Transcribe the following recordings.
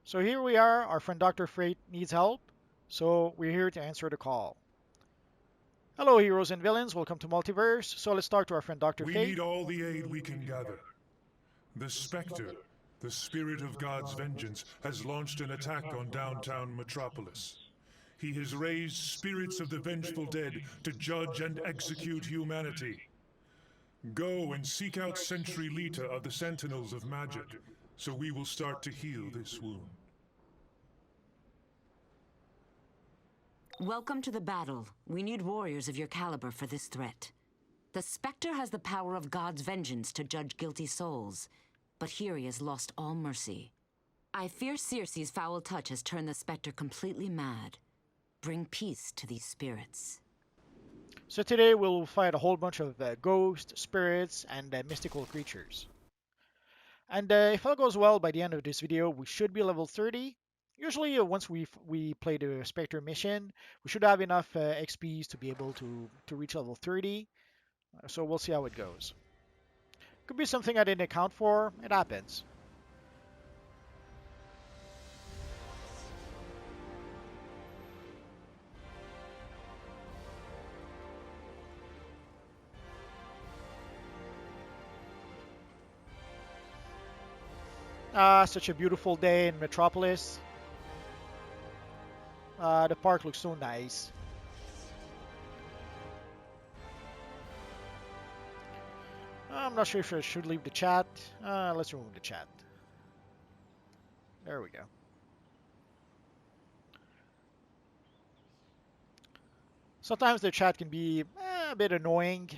So here we are, our friend Dr. Freight needs help, so we're here to answer the call. Hello heroes and villains, welcome to Multiverse. So let's talk to our friend Dr. We Fate. need all the aid we can gather. The Spectre, the spirit of God's vengeance, has launched an attack on downtown Metropolis. He has raised spirits of the vengeful dead to judge and execute humanity. Go and seek out Sentry Lita of the Sentinels of Magic, so we will start to heal this wound. Welcome to the battle. We need warriors of your caliber for this threat. The Spectre has the power of God's vengeance to judge guilty souls, but here he has lost all mercy. I fear Circe's foul touch has turned the Spectre completely mad. Bring peace to these spirits. So today we'll fight a whole bunch of ghosts, spirits, and mystical creatures. And if all goes well, by the end of this video, we should be level 30. Usually, once we play the Spectre mission, we should have enough XPs to be able to reach level 30. So we'll see how it goes. Could be something I didn't account for. It happens. Such a beautiful day in Metropolis. The park looks so nice. I'm not sure if I should leave the chat. Let's remove the chat. There we go. Sometimes the chat can be a bit annoying.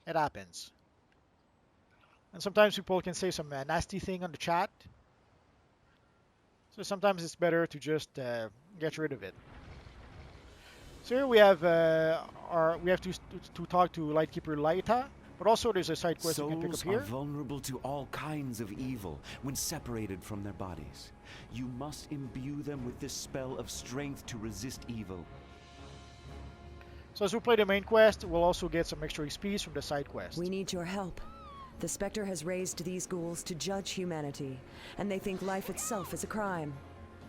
It happens. And sometimes people can say some nasty thing on the chat. So sometimes it's better to just get rid of it. So here we have to talk to Lightkeeper Laita, but also there's a side quest you can pick up Souls here. are vulnerable to all kinds of evil when separated from their bodies. You must imbue them with this spell of strength to resist evil. So as we play the main quest, we'll also get some extra XPs from the side quest. We need your help. The Spectre has raised these ghouls to judge humanity, and they think life itself is a crime.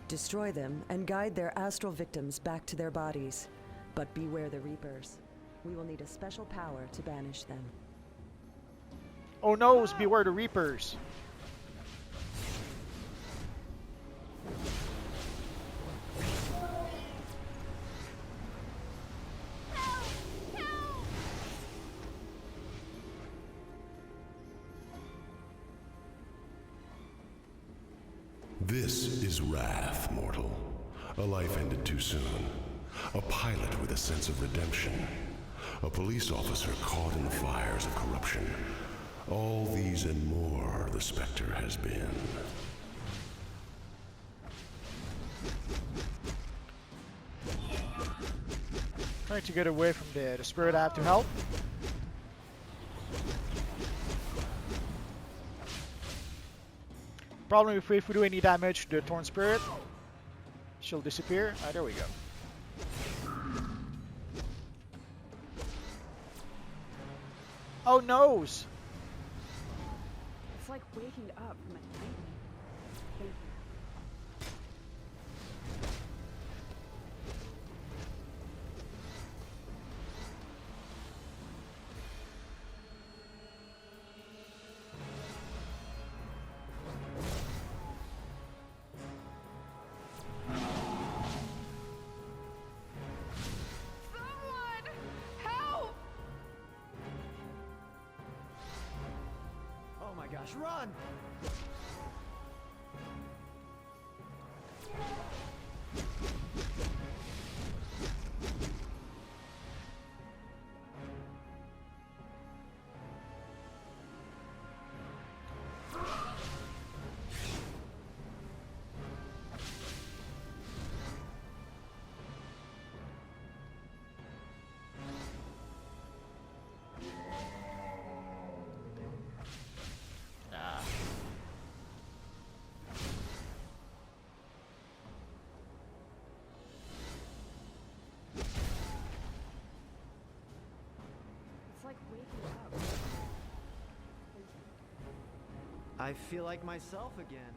Destroy them and guide their astral victims back to their bodies. But beware the Reapers. We will need a special power to banish them. Oh no, beware the Reapers. This is wrath, mortal. A life ended too soon. A pilot with a sense of redemption. A police officer caught in the fires of corruption. All these and more the Spectre has been. Trying to get away from the spirit I have to help. Problem if we do any damage to the Torn Spirit, she'll disappear. There we go. Oh noes! It's like waking up from a nightmare. Thank you. Someone! Help! Oh my gosh, run! Nah. It's like waking up. I feel like myself again.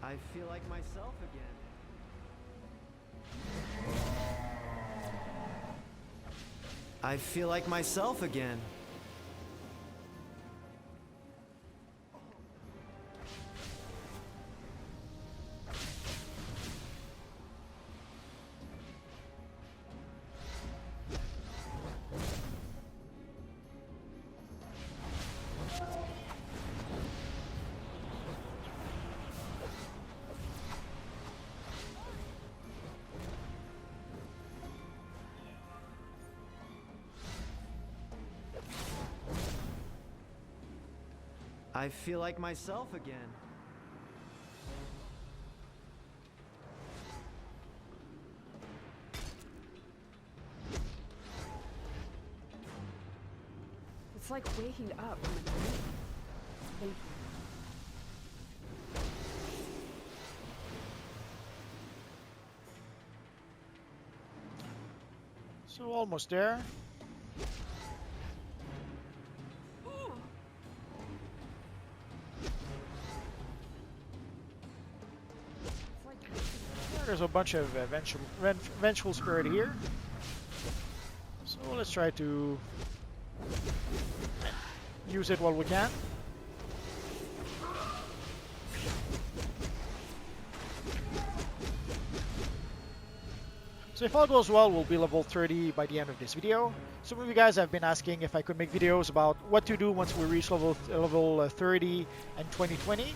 I feel like myself again. I feel like myself again. I feel like myself again. It's like waking up from a dream. Thank you. So almost there. There's a bunch of vengeful spirit here. So let's try to use it while we can. So if all goes well, we'll be level 30 by the end of this video. Some of you guys have been asking if I could make videos about what to do once we reach level 30 and 2020.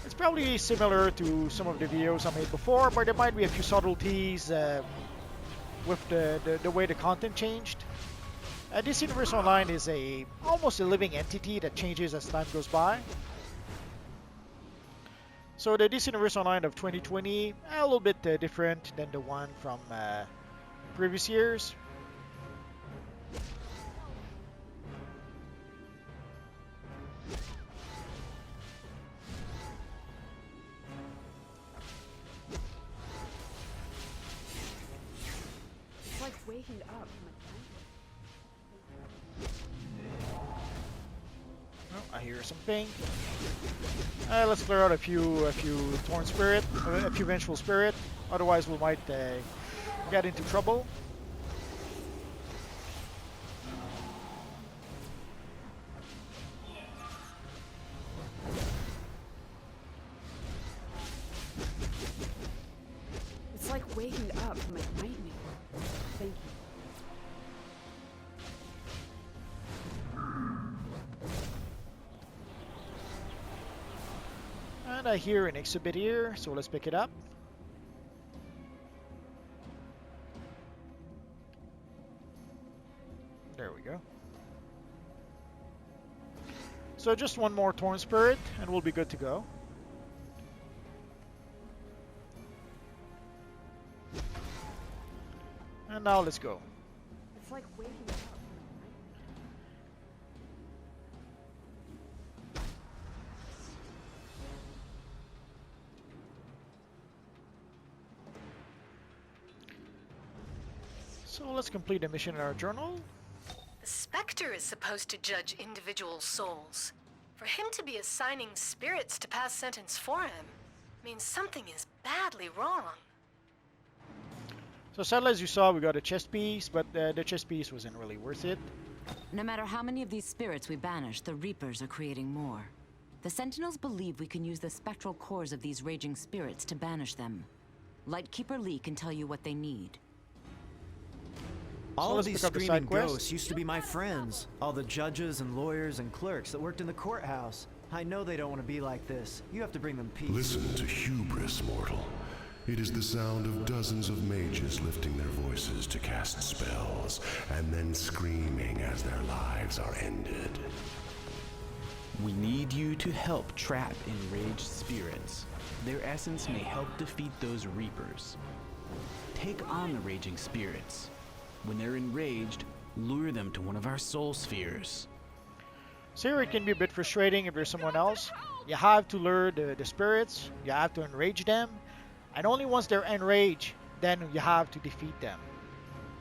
It's probably similar to some of the videos I made before, but there might be a few subtleties with the way the content changed. This Universe Online is almost a living entity that changes as time goes by. So the DC Universe Online of 2020, a little bit different than the one from previous years. It's like waking up from a dream. Oh, I hear something. Let's clear out a few Thorn Spirit, a few Vengeful Spirit. Otherwise, we might get into trouble. It's like waking up from a nightmare. Thank you. And I hear an exhibit here, so let's pick it up. There we go. So just one more Thorn Spirit, and we'll be good to go. And now let's go. It's like waking up from a So let's complete the mission in our journal. The Spectre is supposed to judge individual souls. For him to be assigning spirits to pass sentence for him means something is badly wrong. So sadly, as you saw, we got a chest piece, but the chest piece wasn't really worth it. No matter how many of these spirits we banish, the Reapers are creating more. The Sentinels believe we can use the spectral cores of these raging spirits to banish them. Lightkeeper Lee can tell you what they need. All So of let's these pick up the side screaming quest. ghosts used to be my friends. All the judges and lawyers and clerks that worked in the courthouse. I know they don't want to be like this. You have to bring them peace. Listen to hubris, mortal. It is the sound of dozens of mages lifting their voices to cast spells, and then screaming as their lives are ended. We need you to help trap enraged spirits. Their essence may help defeat those Reapers. Take on the raging spirits. When they're enraged, lure them to one of our soul spheres. So here it can be a bit frustrating if there's someone else. You have to lure the spirits, you have to enrage them, and only once they're enraged, then you have to defeat them.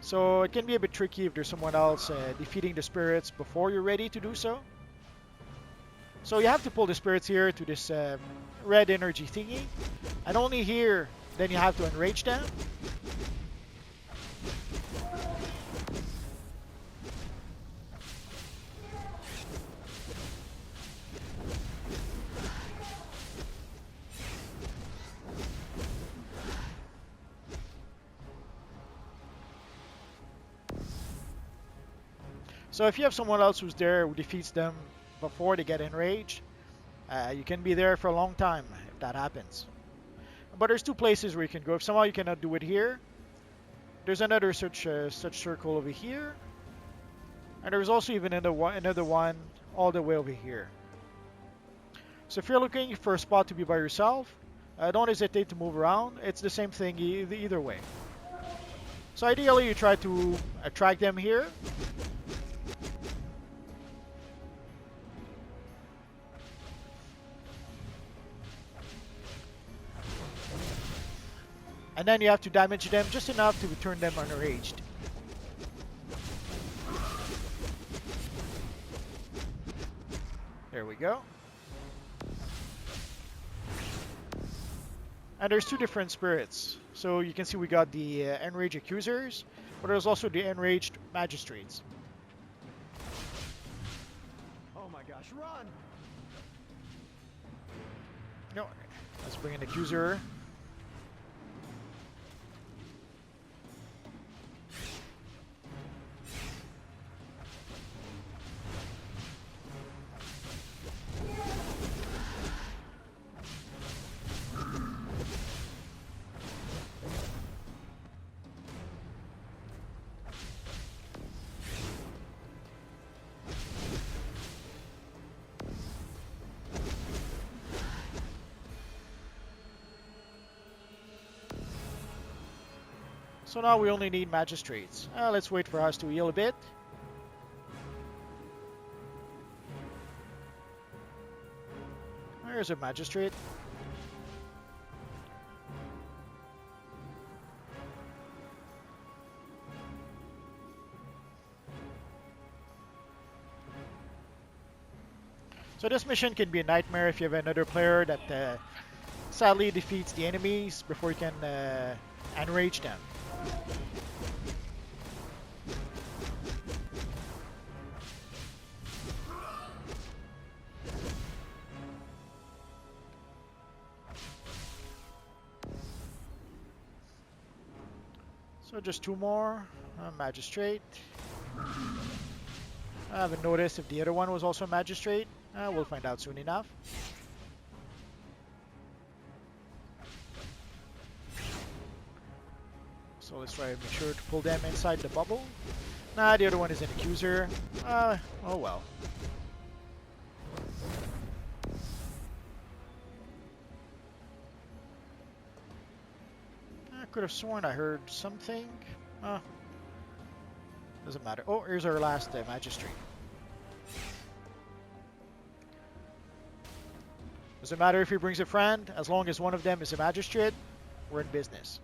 So it can be a bit tricky if there's someone else defeating the spirits before you're ready to do so. So you have to pull the spirits here to this red energy thingy. And only here, then you have to enrage them. So if you have someone else who's there who defeats them before they get enraged, you can be there for a long time if that happens. But there's two places where you can go. If somehow you cannot do it here, there's another such circle over here. And there's also even another one all the way over here. So if you're looking for a spot to be by yourself, don't hesitate to move around. It's the same thing either way. So ideally you try to attract them here. And then you have to damage them just enough to turn them enraged. There we go. And there's two different spirits. So you can see we got the enraged accusers, but there's also the enraged magistrates. Oh my gosh, run! No, let's bring an accuser. So now we only need magistrates. Let's wait for us to heal a bit. There's a magistrate. So this mission can be a nightmare if you have another player that sadly defeats the enemies before you can enrage them. So just two more. Magistrate. I haven't noticed if the other one was also a magistrate. We'll find out soon enough. So let's try to make sure to pull them inside the bubble. Nah, the other one is an accuser. Oh well. I could have sworn I heard something. Doesn't matter. Oh, here's our last magistrate. Doesn't matter if he brings a friend, as long as one of them is a magistrate, we're in business.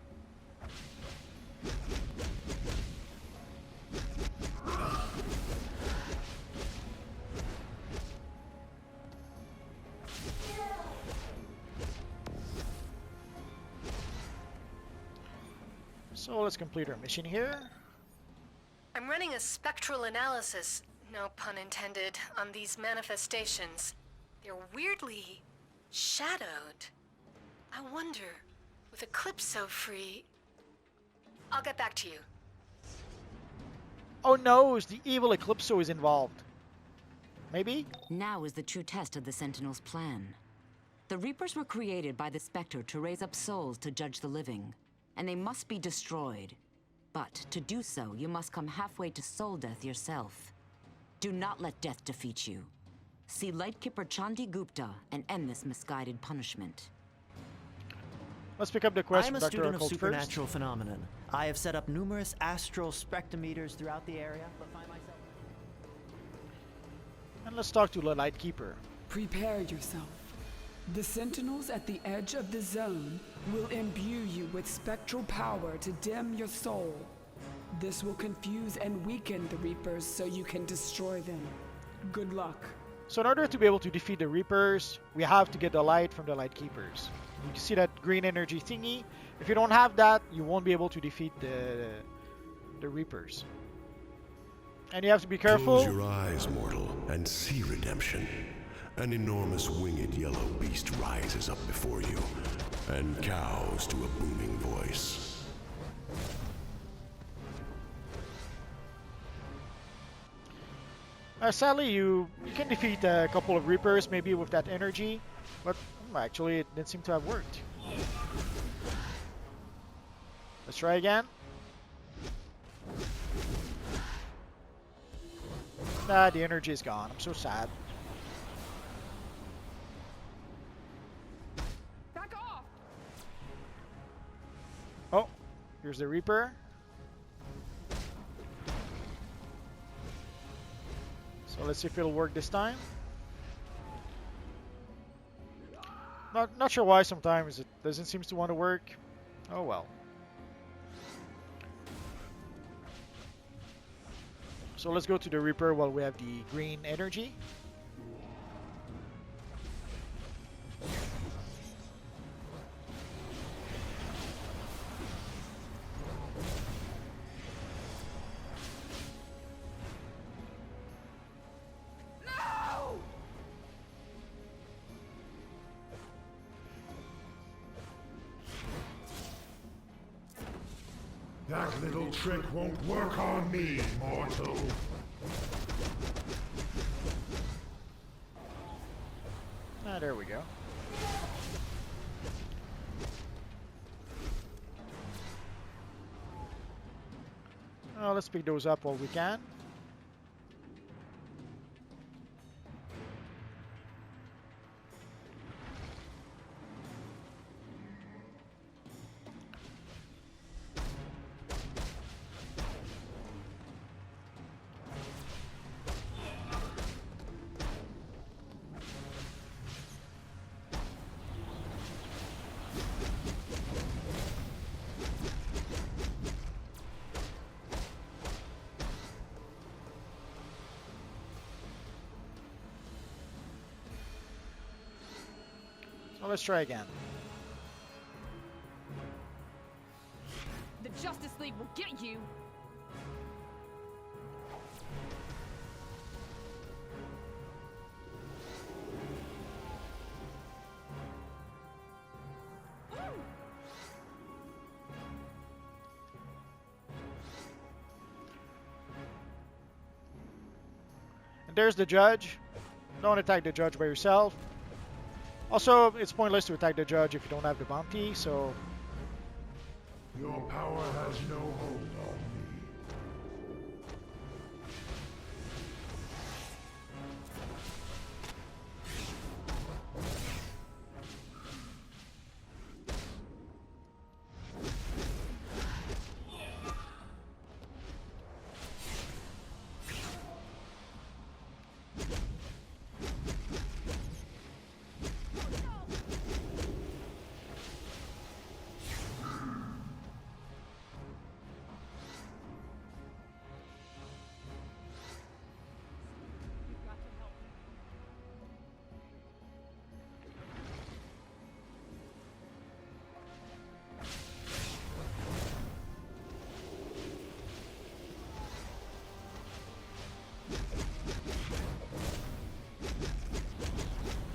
So let's complete our mission here. I'm running a spectral analysis, no pun intended, on these manifestations. They're weirdly shadowed. I wonder, with Eclipse so free... I'll get back to you. Oh no, the evil Eclipso is involved. Maybe? Now is the true test of the Sentinel's plan. The Reapers were created by the Spectre to raise up souls to judge the living, and they must be destroyed. But to do so, you must come halfway to soul death yourself. Do not let death defeat you. See Lightkeeper Chandi Gupta and end this misguided punishment. Let's pick up the quest I'm from a Dr. student of Occult supernatural first. phenomenon. I have set up numerous astral spectrometers throughout the area, but find myself... And let's talk to the Lightkeeper. Prepare yourself. The sentinels at the edge of the zone will imbue you with spectral power to dim your soul. This will confuse and weaken the Reapers so you can destroy them. Good luck. So in order to be able to defeat the Reapers, we have to get the light from the Light Keepers. You can see that green energy thingy. If you don't have that, you won't be able to defeat the Reapers. And you have to be careful. Close your eyes, mortal, and see redemption. An enormous winged yellow beast rises up before you and cows to a booming voice. Sadly, you can defeat a couple of Reapers maybe with that energy, but actually it didn't seem to have worked. Let's try again. Nah, the energy is gone. I'm so sad. Back off! Oh, here's the Reaper. So let's see if it'll work this time. Not sure why sometimes it doesn't seem to want to work. Oh well. So let's go to the Reaper while we have the green energy. That little trick won't work on me, mortal. Ah, there we go. Let's pick those up while we can. So let's try again. The Justice League will get you! And there's the judge. Don't attack the judge by yourself. Also, it's pointless to attack the judge if you don't have the bounty, so... Your power has no hold on me.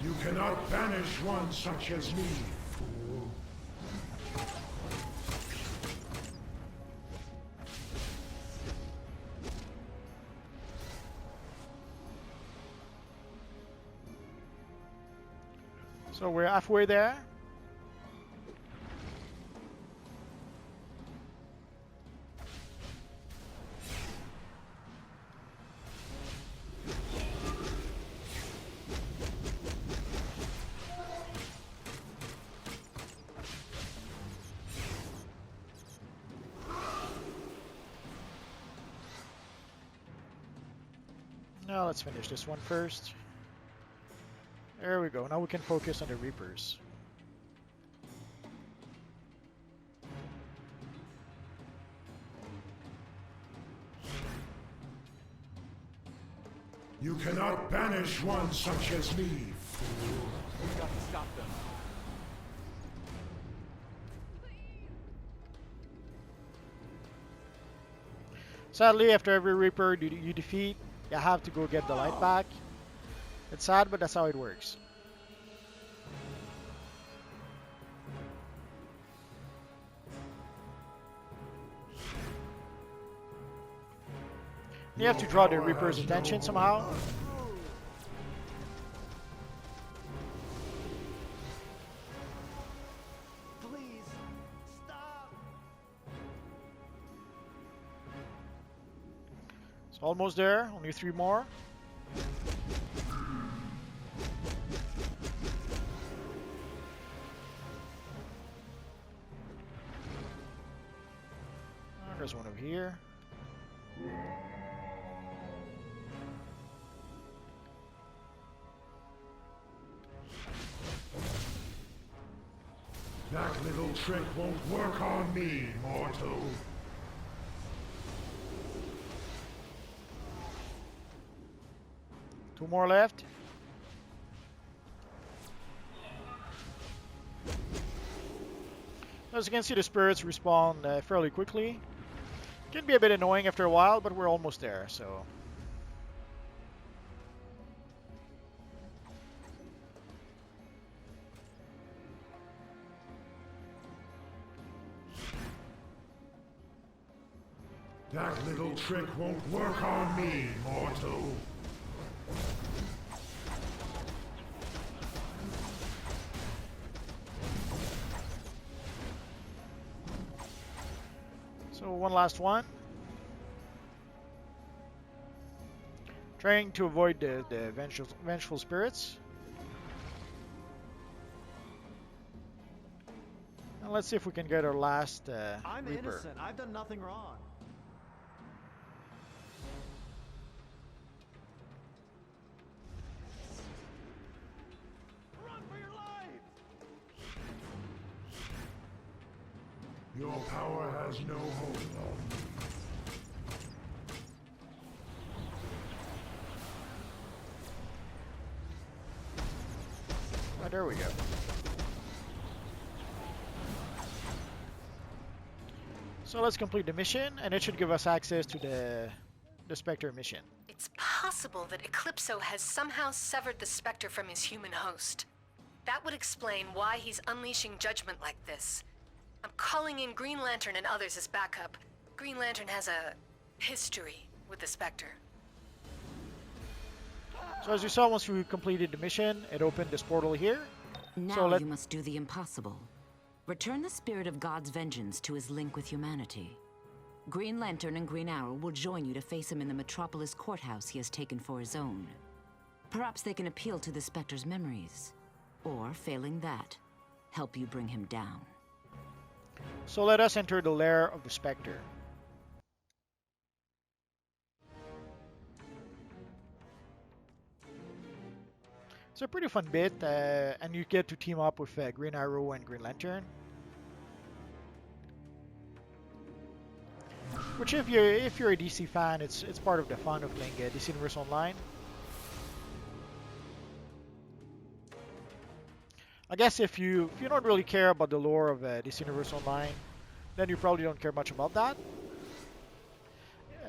You cannot banish one such as me, fool. So we're halfway there. Now let's finish this one first. There we go. Now we can focus on the Reapers. You cannot banish one such as me, fool. We've got to stop them. Sadly, after every Reaper you defeat, you have to go get the light back. It's sad, but that's how it works. You have to draw the Reaper's attention somehow. Please, stop! It's almost there, only 3 more. Oh, there's one over here. That little trick won't work on me, mortal. Two more left. As you can see, the spirits respawn fairly quickly. Can be a bit annoying after a while, but we're almost there, so. That little trick won't work on me, mortal. So one last one. Trying to avoid the vengeful spirits. And let's see if we can get our last I'm Reaper. innocent. I've done nothing wrong. Run for your life! Your power has no hold on me. Oh, there we go. So let's complete the mission, and it should give us access to the Spectre mission. It's possible that Eclipso has somehow severed the Spectre from his human host. That would explain why he's unleashing judgment like this. I'm calling in Green Lantern and others as backup. Green Lantern has a history with the Spectre. So as you saw, once we completed the mission, it opened this portal here. Now you must do the impossible. Return the spirit of God's vengeance to his link with humanity. Green Lantern and Green Arrow will join you to face him in the Metropolis courthouse he has taken for his own. Perhaps they can appeal to the Spectre's memories. Or, failing that, help you bring him down. So let us enter the lair of the Spectre. It's a pretty fun bit, and you get to team up with Green Arrow and Green Lantern. Which, if you're a DC fan, it's part of the fun of playing DC Universe Online. I guess if you don't really care about the lore of DC Universe Online, then you probably don't care much about that.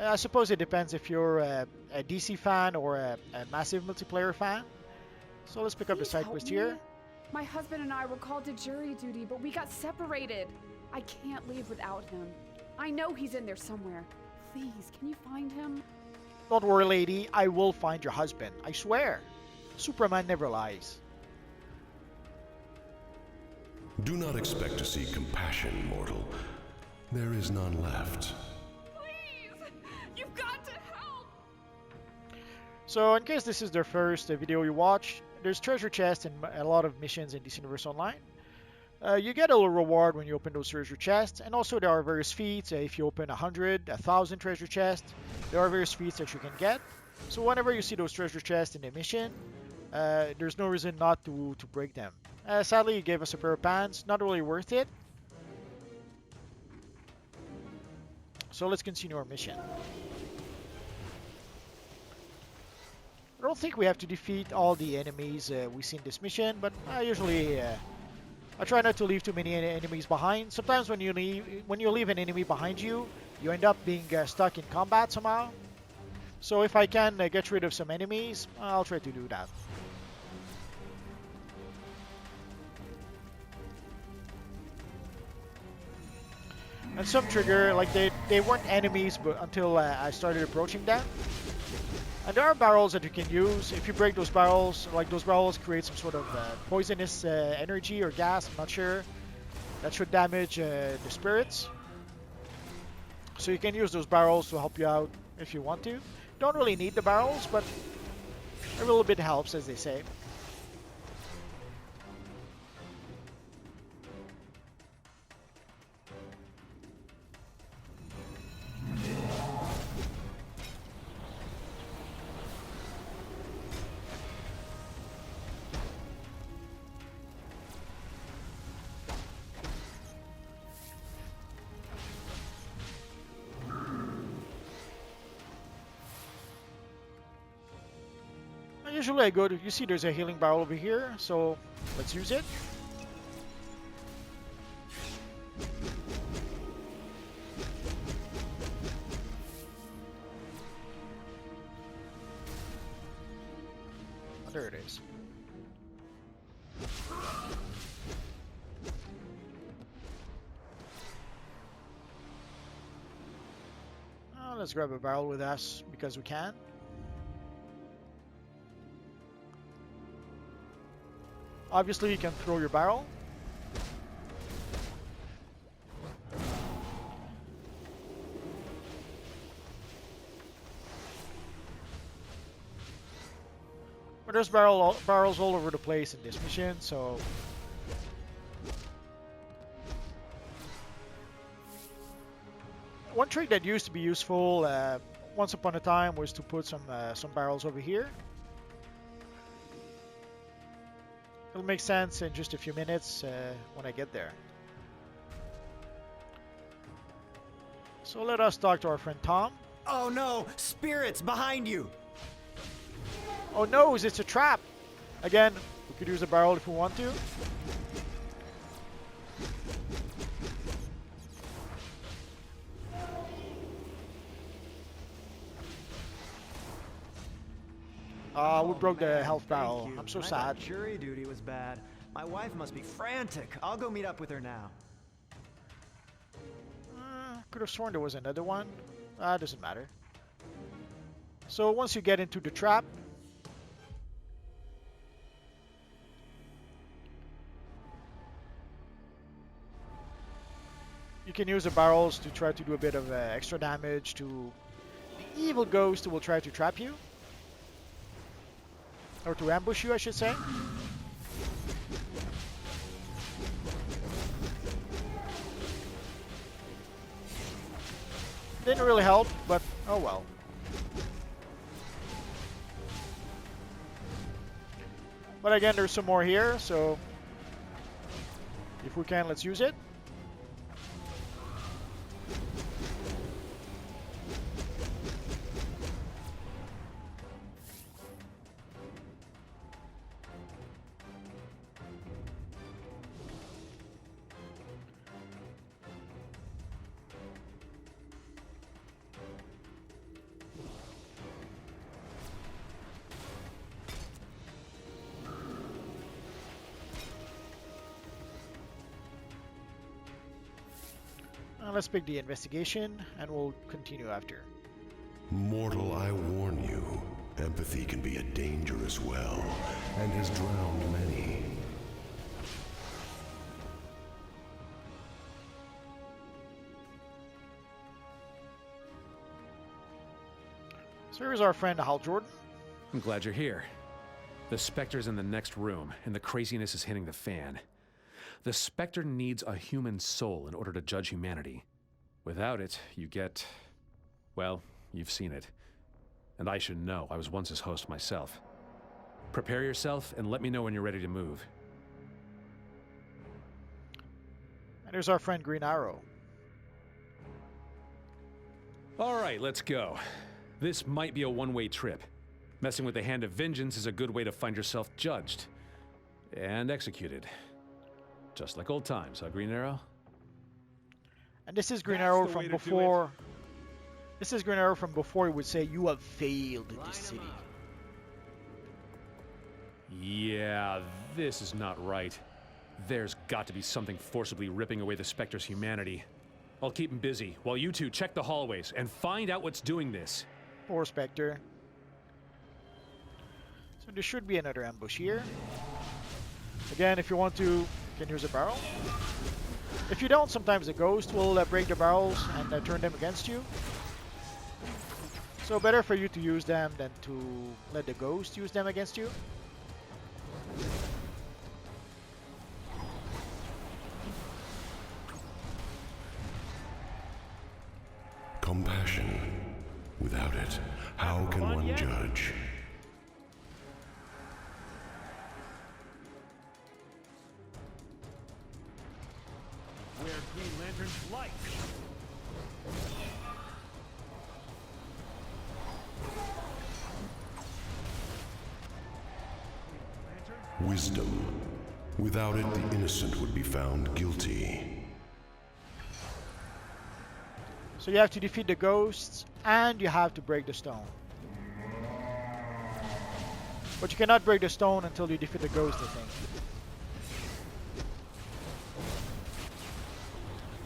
I suppose it depends if you're a DC fan or a massive multiplayer fan. So let's pick up the side quest here. My husband and I were called to jury duty, but we got separated. I can't leave without him. I know he's in there somewhere. Please, can you find him? Don't worry, lady. I will find your husband. I swear. Superman never lies. Do not expect to see compassion, mortal. There is none left. Please! You've got to help! So, in case this is the first video you watch, there's treasure chests and a lot of missions in DC Universe Online. You get a little reward when you open those treasure chests, and also there are various feats. If you open 100, 1,000 treasure chests, there are various feats that you can get. So whenever you see those treasure chests in the mission, there's no reason not to break them. Sadly, you gave us a pair of pants, not really worth it. So let's continue our mission. don't think we have to defeat all the enemies we see in this mission, but I usually I try not to leave too many enemies behind. Sometimes when you leave an enemy behind you, you end up being stuck in combat somehow. So if I can get rid of some enemies, I'll try to do that. And some trigger, like they weren't enemies but until I started approaching them. And there are barrels that you can use. If you break those barrels, like those barrels create some sort of poisonous energy or gas, I'm not sure. That should damage the spirits. So you can use those barrels to help you out if you want to. Don't really need the barrels, but a little bit helps, as they say. Usually I go to, you see there's a healing barrel over here, so let's use it. Oh, there it is. Let's grab a barrel with us because we can. Obviously, you can throw your barrel. But there's barrels all over the place in this mission, so... One trick that used to be useful once upon a time was to put some barrels over here. It'll make sense in just a few minutes when I get there. So let us talk to our friend Tom. Oh no! Spirits behind you! Oh no, it's a trap! Again, we could use a barrel if we want to. We broke the health barrel. I'm so sad. Jury duty was bad. My wife must be frantic. I'll go meet up with her now. Could have sworn there was another one. Doesn't matter. So once you get into the trap, you can use the barrels to try to do a bit of extra damage to the evil ghost who will try to trap you. Or to ambush you, I should say. Didn't really help, but oh well. But again, there's some more here, so if we can, let's use it. Let's pick the investigation, and we'll continue after. Mortal, I warn you, empathy can be a dangerous well, and has drowned many. So here's our friend Hal Jordan. I'm glad you're here. The Spectre's in the next room, and the craziness is hitting the fan. The Spectre needs a human soul in order to judge humanity. Without it, you get... well, you've seen it. And I should know, I was once his host myself. Prepare yourself, and let me know when you're ready to move. And here's our friend Green Arrow. All right, let's go. This might be a one-way trip. Messing with the Hand of Vengeance is a good way to find yourself judged and executed. Just like old times, huh, Green Arrow? And this is Green Arrow from before. This is Green Arrow from before he would say, "You have failed this city." Yeah, this is not right. There's got to be something forcibly ripping away the Spectre's humanity. I'll keep him busy, while you two check the hallways and find out what's doing this. Poor Spectre. So there should be another ambush here. Again, if you want to, you can use a barrel. If you don't, sometimes the ghost will break the barrels and turn them against you. So better for you to use them than to let the ghost use them against you. Compassion. Without it, how can one judge? Where Green Lantern's light. Wisdom. Without it, the innocent would be found guilty. So you have to defeat the ghosts and you have to break the stone. But you cannot break the stone until you defeat the ghost, I think.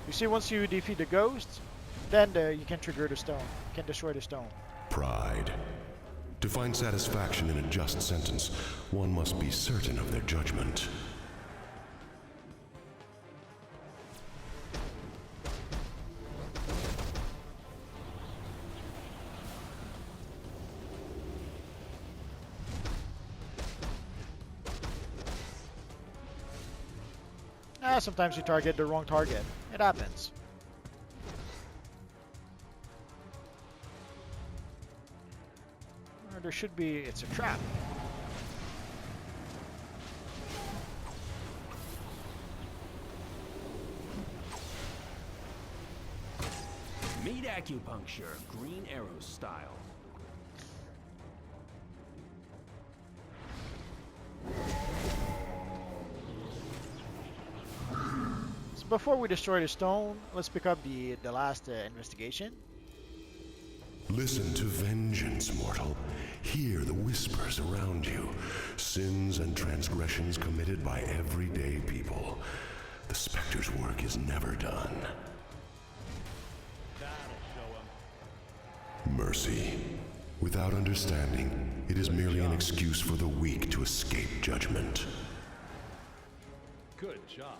You see, once you defeat the ghost, then you can trigger the stone. You can destroy the stone. Pride. To find satisfaction in a just sentence, one must be certain of their judgment. Sometimes you target the wrong target. It happens. Or there should be... it's a trap. Meat acupuncture, Green Arrow style. Before we destroy the stone, let's pick up the last investigation. Listen to vengeance, mortal. Hear the whispers around you. Sins and transgressions committed by everyday people. The Spectre's work is never done. Mercy. Without understanding, it is merely an excuse for the weak to escape judgment. Good job.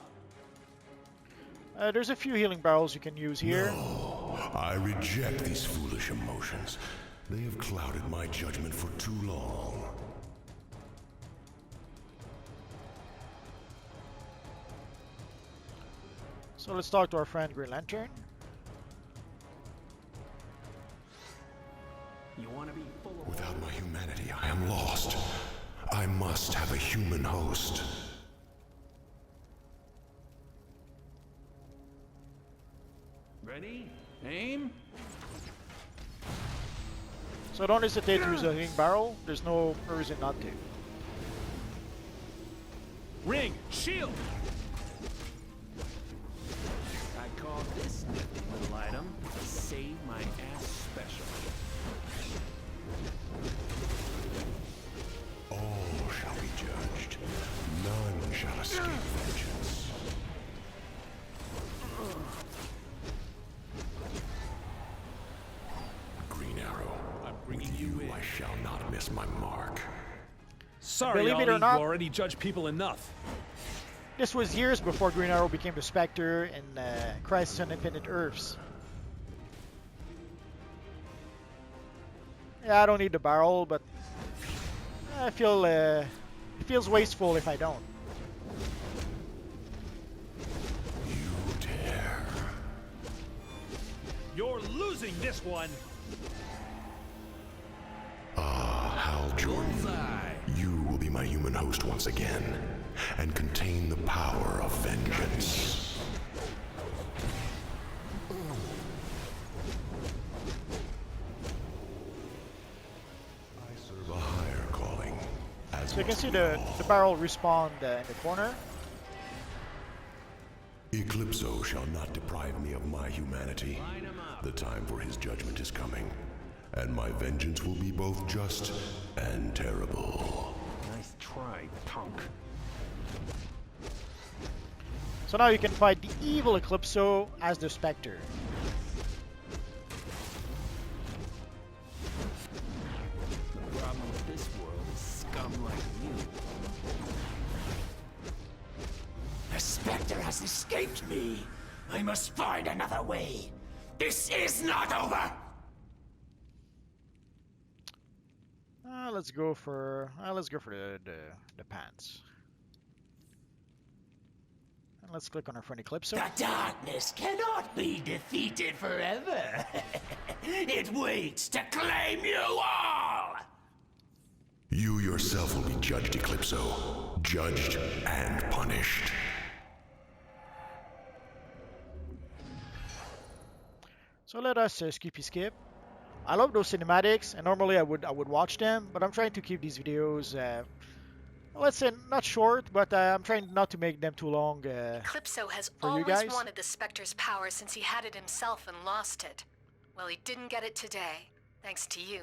There's a few healing barrels you can use here. No, I reject these foolish emotions. They have clouded my judgment for too long. So let's talk to our friend Green Lantern. You want to be full of... Without my humanity, I am lost. I must have a human host. Ready? Aim? So don't hesitate to use a healing barrel. There's no reason not to. Ring! Shield! I call this little item Save My Ass Special. All shall be judged. None shall escape vengeance. Green Arrow, with you I shall not miss my mark. Sorry, Believe it or Ollie, not, you already judged people enough. this was years before Green Arrow became the Spectre in Crisis on Infinite Earths. Yeah, I don't need the barrel, but I feel it feels wasteful if I don't. You dare. You're losing this one! Hal Jordan, you will be my human host once again, and contain the power of vengeance. I serve a So you can see the barrel respawn in the corner. Eclipso shall not deprive me of my humanity. The time for his judgment is coming, and my vengeance will be both just and terrible. Nice try, punk. So now you can fight the evil Eclipso as the Spectre. The problem with this world is scum like you. The Spectre has escaped me. I must find another way. This is not over. Let's go for the pants. And let's click on our friend Eclipso. The darkness cannot be defeated forever. It waits to claim you all. You yourself will be judged, Eclipso. Judged and punished. So let us skip. I love those cinematics, and normally I would watch them, but I'm trying to keep these videos, let's say not short, but I'm trying not to make them too long. Eclipso has for you always guys. wanted the Spectre's power since he had it himself and lost it. Well, he didn't get it today, thanks to you.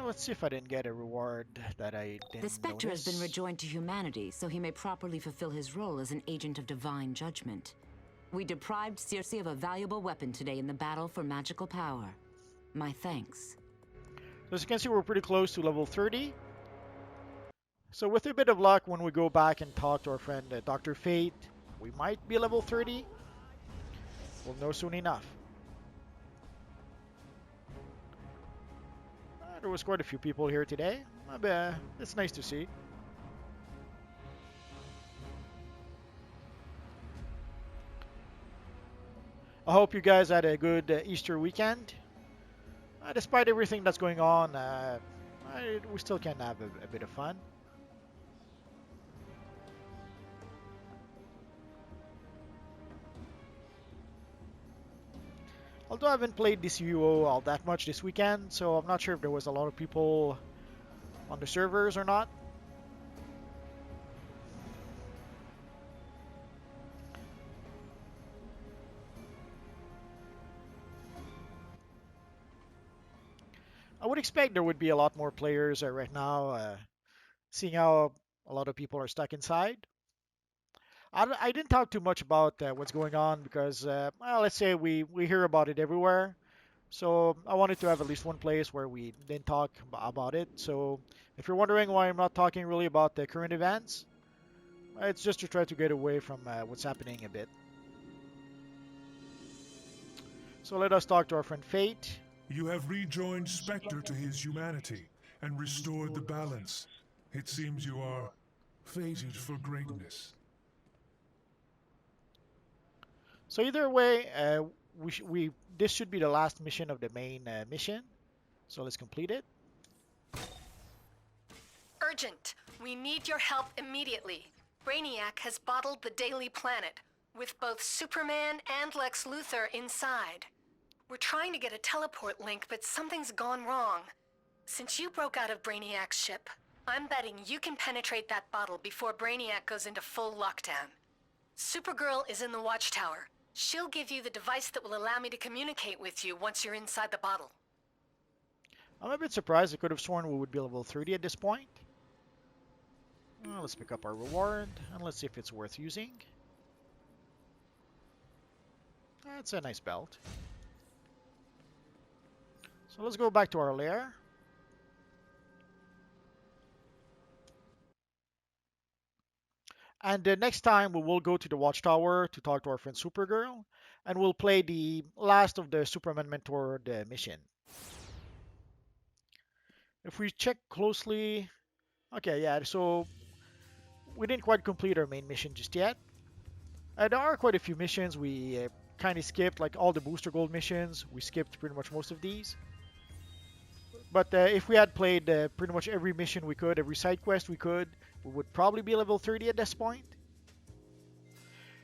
Let's see if I didn't get a reward that I didn't The Spectre has been notice. rejoined to humanity, so he may properly fulfill his role as an agent of divine judgment. We deprived Circe of a valuable weapon today in the battle for magical power. My thanks. So as you can see, we're pretty close to level 30. So with a bit of luck, when we go back and talk to our friend Dr. Fate, we might be level 30. We'll know soon enough. There was quite a few people here today. It's nice to see. I hope you guys had a good Easter weekend. Despite everything that's going on, we still can have a bit of fun. Although I haven't played DCUO all that much this weekend, so I'm not sure if there was a lot of people on the servers or not. I would expect there would be a lot more players right now, seeing how a lot of people are stuck inside. I didn't talk too much about what's going on because, well, let's say we hear about it everywhere. So I wanted to have at least one place where we didn't talk about it. So if you're wondering why I'm not talking really about the current events, it's just to try to get away from what's happening a bit. So let us talk to our friend Fate. You have rejoined Spectre to his humanity and restored the balance. It seems you are fated for greatness. So either way, this should be the last mission of the main mission. So let's complete it. Urgent! We need your help immediately. Brainiac has bottled the Daily Planet, with both Superman and Lex Luthor inside. We're trying to get a teleport link, but something's gone wrong. Since you broke out of Brainiac's ship, I'm betting you can penetrate that bottle before Brainiac goes into full lockdown. Supergirl is in the watchtower. She'll give you the device that will allow me to communicate with you once you're inside the bottle. I'm a bit surprised. I could have sworn we would be level 30 at this point. Well, let's pick up our reward and let's see if it's worth using. That's a nice belt. So let's go back to our lair. And next time we will go to the Watchtower to talk to our friend Supergirl. And we'll play the last of the Superman mentored mission. If we check closely... Okay, yeah, so we didn't quite complete our main mission just yet. There are quite a few missions we kind of skipped, like all the Booster Gold missions. We skipped pretty much most of these. But if we had played pretty much every mission we could, every side quest we could, we would probably be level 30 at this point.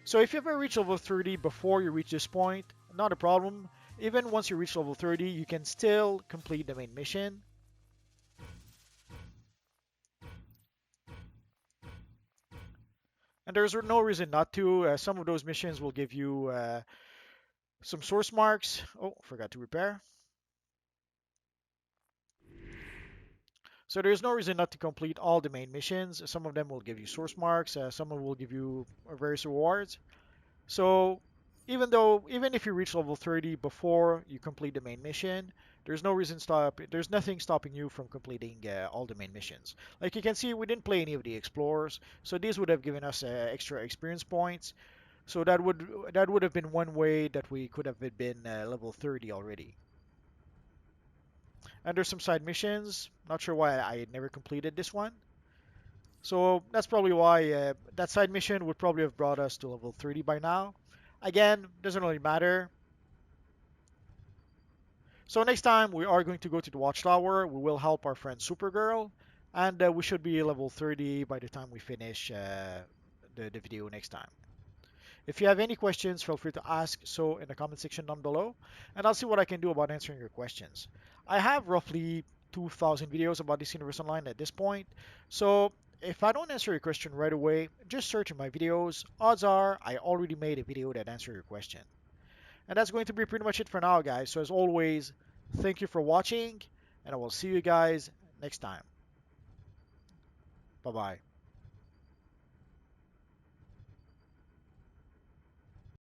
So if you ever reach level 30 before you reach this point, not a problem. Even once you reach level 30, you can still complete the main mission. And there's no reason not to. Some of those missions will give you some source marks. Oh, forgot to repair. So there's no reason not to complete all the main missions. Some of them will give you source marks. Some will give you various rewards. So even if you reach level 30 before you complete the main mission, there's nothing stopping you from completing all the main missions. Like you can see, we didn't play any of the explorers, so these would have given us extra experience points. So that would have been one way that we could have been level 30 already. And there's some side missions. Not sure why I never completed this one. So that's probably why that side mission would probably have brought us to level 30 by now. Again, doesn't really matter. So next time we are going to go to the Watchtower. We will help our friend Supergirl, and we should be level 30 by the time we finish the video next time. If you have any questions, feel free to ask so in the comment section down below, and I'll see what I can do about answering your questions. I have roughly 2,000 videos about this universe online at this point, so if I don't answer your question right away, just search in my videos. Odds are I already made a video that answers your question. And that's going to be pretty much it for now, guys. So as always, thank you for watching, and I will see you guys next time. Bye-bye.